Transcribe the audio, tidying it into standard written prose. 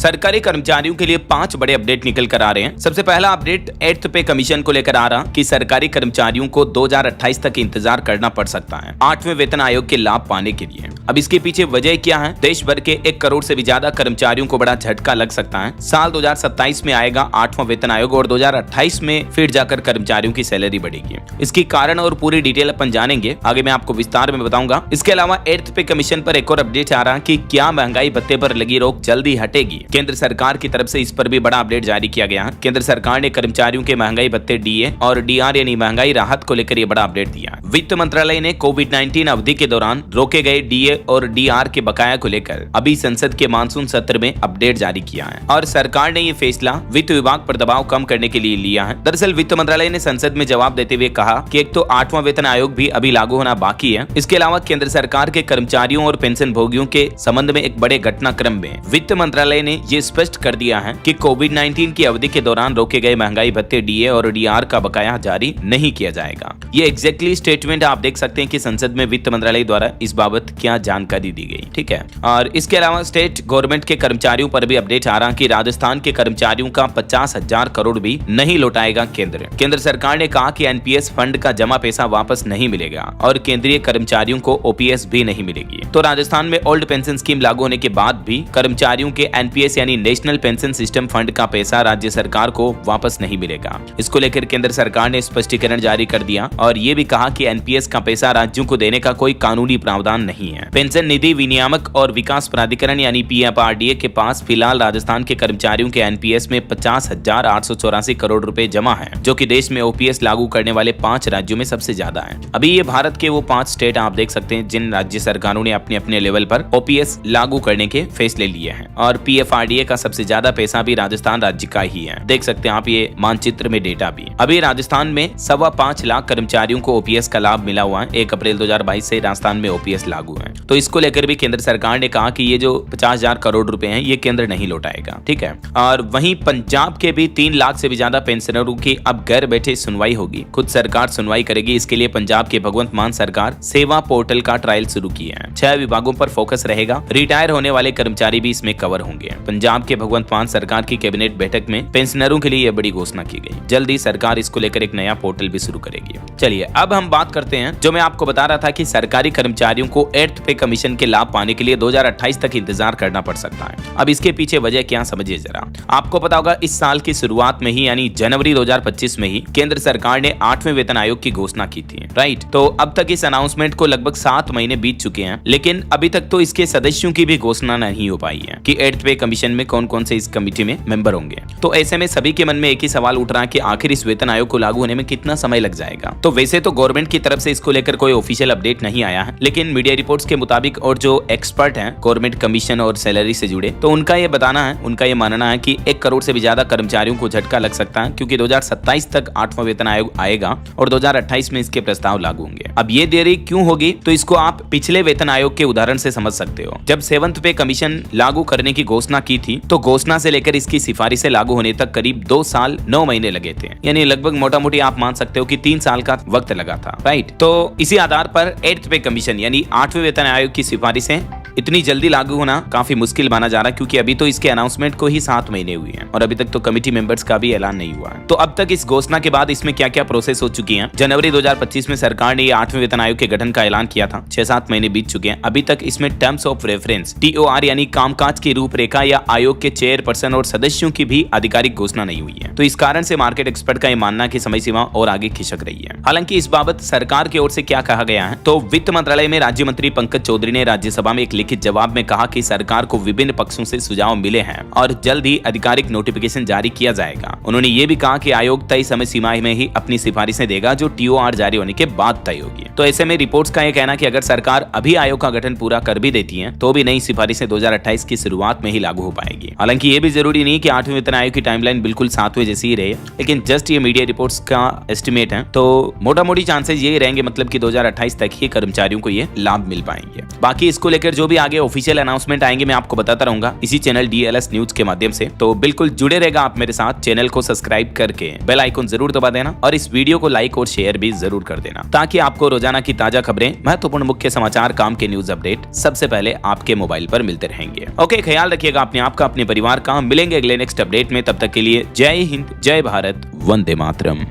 सरकारी कर्मचारियों के लिए 5 बड़े अपडेट निकल कर आ रहे हैं। सबसे पहला अपडेट 8th पे कमीशन को लेकर आ रहा कि सरकारी कर्मचारियों को 2028 तक इंतजार करना पड़ सकता है 8वें वेतन आयोग के लाभ पाने के लिए। अब इसके पीछे वजह क्या है? देश भर के 1 करोड़ से भी ज्यादा कर्मचारियों को बड़ा झटका लग सकता है। साल 2027 में आएगा 8वां वेतन आयोग और 2028 में फिर जाकर कर्मचारियों की सैलरी बढ़ेगी। इसकी कारण और पूरी डिटेल अपन जानेंगे, आगे मैं आपको विस्तार में बताऊंगा। इसके अलावा 8th पे कमीशन पर एक और अपडेट आ रहा कि क्या महंगाई भत्ते पर लगी रोक जल्दी हटेगी। केंद्र सरकार की तरफ से इस पर भी बड़ा अपडेट जारी किया गया है। केंद्र सरकार ने कर्मचारियों के महंगाई भत्ते डीए और डीआर यानी महंगाई राहत को लेकर ये बड़ा अपडेट दिया। वित्त मंत्रालय ने कोविड-19 अवधि के दौरान रोके गए डीए और डीआर के बकाया को लेकर अभी संसद के मानसून सत्र में अपडेट जारी किया है और सरकार ने ये फैसला वित्त विभाग पर दबाव कम करने के लिए लिया है। दरअसल वित्त मंत्रालय ने संसद में जवाब देते हुए कहा कि एक तो 8वां वेतन आयोग भी अभी लागू होना बाकी है। इसके अलावा केंद्र सरकार के कर्मचारियों और पेंशन भोगियों के संबंध में एक बड़े घटनाक्रम में वित्त मंत्रालय ने ये स्पष्ट कर दिया है कि कोविड-19 की अवधि के दौरान रोके गए महंगाई भत्ते डीए और डीआर का बकाया जारी नहीं किया जाएगा। ये एग्जैक्टली स्टेटमेंट आप देख सकते हैं कि संसद में वित्त मंत्रालय द्वारा इस बाबत क्या जानकारी दी गई। ठीक है, और इसके अलावा स्टेट गवर्नमेंट के कर्मचारियों पर भी अपडेट आ रहा कि राजस्थान के कर्मचारियों का 50,000 करोड़ भी नहीं लौटाएगा केंद्र। केंद्र सरकार ने कहा कि एनपीएस फंड का जमा पैसा वापस नहीं मिलेगा और केंद्रीय कर्मचारियों को ओपीएस भी नहीं मिलेगी। तो राजस्थान में ओल्ड पेंशन स्कीम लागू होने के बाद भी कर्मचारियों के एनपीएस यानी नेशनल पेंशन सिस्टम फंड का पैसा राज्य सरकार को वापस नहीं मिलेगा। इसको लेकर केंद्र सरकार ने स्पष्टीकरण जारी कर दिया और ये भी कहा कि एनपीएस का पैसा राज्यों को देने का कोई कानूनी प्रावधान नहीं है। पेंशन निधि विनियामक और विकास प्राधिकरण यानी पीएफआरडीए के पास फिलहाल राजस्थान के कर्मचारियों के एनपीएस में 50,884 करोड़ रुपए जमा है, जो कि देश में ओपीएस लागू करने वाले 5 राज्यों में सबसे ज्यादा है। अभी ये भारत के वो 5 स्टेट आप देख सकते हैं जिन राज्य सरकारों ने अपने अपने लेवल पर ओपीएस लागू करने के फैसले लिए हैं और पीएफआरडीए का सबसे ज्यादा पैसा भी राजस्थान राज्य का ही है। देख सकते हैं आप ये मानचित्र में डेटा भी। अभी राजस्थान में 5.25 लाख कर्मचारियों को ओपीएस का लाभ मिला हुआ है। 1 अप्रैल 2022 से राजस्थान में ओपीएस लागू है। तो इसको लेकर भी केंद्र सरकार ने कहा कि ये जो 50,000 करोड़ रुपए हैं ये केंद्र नहीं लौटाएगा। ठीक है, और वहीं पंजाब के भी 3 लाख से भी ज्यादा पेंशनरों की अब घर बैठे सुनवाई होगी। खुद सरकार सुनवाई करेगी। इसके लिए पंजाब के भगवंत मान सरकार सेवा पोर्टल का ट्रायल शुरू किया है। 6 विभागों पर फोकस रहेगा। रिटायर होने वाले कर्मचारी भी इसमें कवर होंगे। पंजाब के भगवंत मान सरकार की कैबिनेट बैठक में पेंशनरों के लिए यह बड़ी घोषणा की गई। जल्दी सरकार इसको लेकर एक नया पोर्टल भी शुरू करेगी। चलिए अब हम बात करते हैं जो मैं आपको बता रहा था कि सरकारी कर्मचारियों को 8th पे कमीशन के लाभ पाने के लिए 2028 तक इंतजार करना पड़ सकता है। अब इसके पीछे वजह क्या समझिए जरा। आपको पता होगा इस साल की शुरुआत में ही यानी जनवरी 2025 में ही केंद्र सरकार ने 8वें वेतन आयोग की घोषणा की थी। राइट, तो अब तक इस अनाउंसमेंट को लगभग 7 महीने बीत चुके हैं, लेकिन अभी तक तो इसके सदस्यों की भी घोषणा नहीं हो पाई है कि 8th पे कमीशन में कौन कौन से इस कमेटी में मेंबर होंगे। तो ऐसे में सभी के मन में एक ही सवाल उठ रहा है कि आखिर इस वेतन आयोग को लागू होने में कितना समय लग जाएगा। तो वैसे तो गवर्नमेंट की तरफ से इसको लेकर कोई ऑफिशियल अपडेट नहीं आया है, लेकिन मीडिया रिपोर्ट्स के मुताबिक और जो एक्सपर्ट हैं गवर्नमेंट कमीशन और सैलरी से जुड़े, तो उनका ये बताना है, उनका ये मानना है कि 1 करोड़ से भी ज्यादा कर्मचारियों को झटका लग सकता है, क्योंकि 2027 तक 8वां वेतन आयोग आएगा और 2028 में इसके प्रस्ताव लागू होंगे। अब ये देरी क्यों होगी, तो इसको आप पिछले वेतन आयोग के उदाहरण से समझ सकते हो। जब 7th पे कमीशन लागू करने की घोषणा की थी, तो घोषणा से लेकर इसकी सिफारिशें लागू होने तक करीब 2 साल 9 महीने लगे थे, यानी लगभग मोटा मोटी आप मान सकते हो कि 3 साल का वक्त लगा था। राइट, तो इसी आधार पर 8th पे कमीशन यानी 8वें वेतन आयोग की सिफारिशें इतनी जल्दी लागू होना काफी मुश्किल माना जा रहा है, क्योंकि अभी तो इसके अनाउंसमेंट को ही 7 महीने हुए हैं और अभी तक तो कमेटी मेंबर्स का भी ऐलान नहीं हुआ है। तो अब तक इस घोषणा के बाद इसमें क्या क्या प्रोसेस हो चुकी हैं। जनवरी 2025 में सरकार ने ये 8वें वेतन आयोग के गठन का ऐलान किया था। 6-7 महीने बीत चुके हैं। अभी तक इसमें टर्म्स ऑफ रेफरेंस TOR यानी कामकाज की रूपरेखा या आयोग के चेयरपर्सन और सदस्यों की भी आधिकारिक घोषणा नहीं हुई है। तो इस कारण से मार्केट एक्सपर्ट का ये मानना कि समय सीमा और आगे खिसक रही है। हालांकि इस बाबत सरकार की ओर से क्या कहा गया है, तो वित्त मंत्रालय में राज्य मंत्री पंकज चौधरी ने राज्यसभा में एक लिखित जवाब में कहा कि सरकार को विभिन्न पक्षों से सुझाव मिले हैं और जल्द ही आधिकारिक नोटिफिकेशन जारी किया जाएगा। उन्होंने ये भी कहा कि आयोग तय समय सीमा में ही अपनी सिफारिशें देगा, जो TOR जारी होने के बाद तय होगी। तो ऐसे में रिपोर्ट्स का यह कहना कि अगर सरकार अभी आयोग का गठन पूरा कर भी देती है, तो भी नई सिफारिशें 2028 की शुरुआत में ही लागू हो पाएगी। हालांकि ये भी जरूरी नहीं कि 8वें वेतन आयोग की टाइमलाइन बिल्कुल 7वें जैसी ही रहे, लेकिन जस्ट ये मीडिया रिपोर्ट्स का एस्टिमेट है। तो मोटा मोटी चांसेस यही रहेंगे, मतलब कि 2028 तक ही कर्मचारियों को ये लाभ मिल पाएंगे। बाकी इसको लेकर जो भी आगे ऑफिशियल अनाउंसमेंट आएंगे मैं आपको बताता रहूंगा इसी चैनल DLS न्यूज के माध्यम से। तो बिल्कुल जुड़े रहेगा आप मेरे साथ, चैनल को सब्सक्राइब करके बेल आइकन जरूर दबा देना और इस वीडियो को लाइक और शेयर भी जरूर कर देना, ताकि आपको रोजाना की ताजा खबरें, महत्वपूर्ण मुख्य समाचार, काम के न्यूज अपडेट सबसे पहले आपके मोबाइल पर मिलते रहेंगे। ओके, ख्याल रखिएगा अपने आपका, अपने परिवार का। मिलेंगे अगले नेक्स्ट अपडेट में, तब तक के लिए जय हिंद, जय भारत, वंदे मातरम।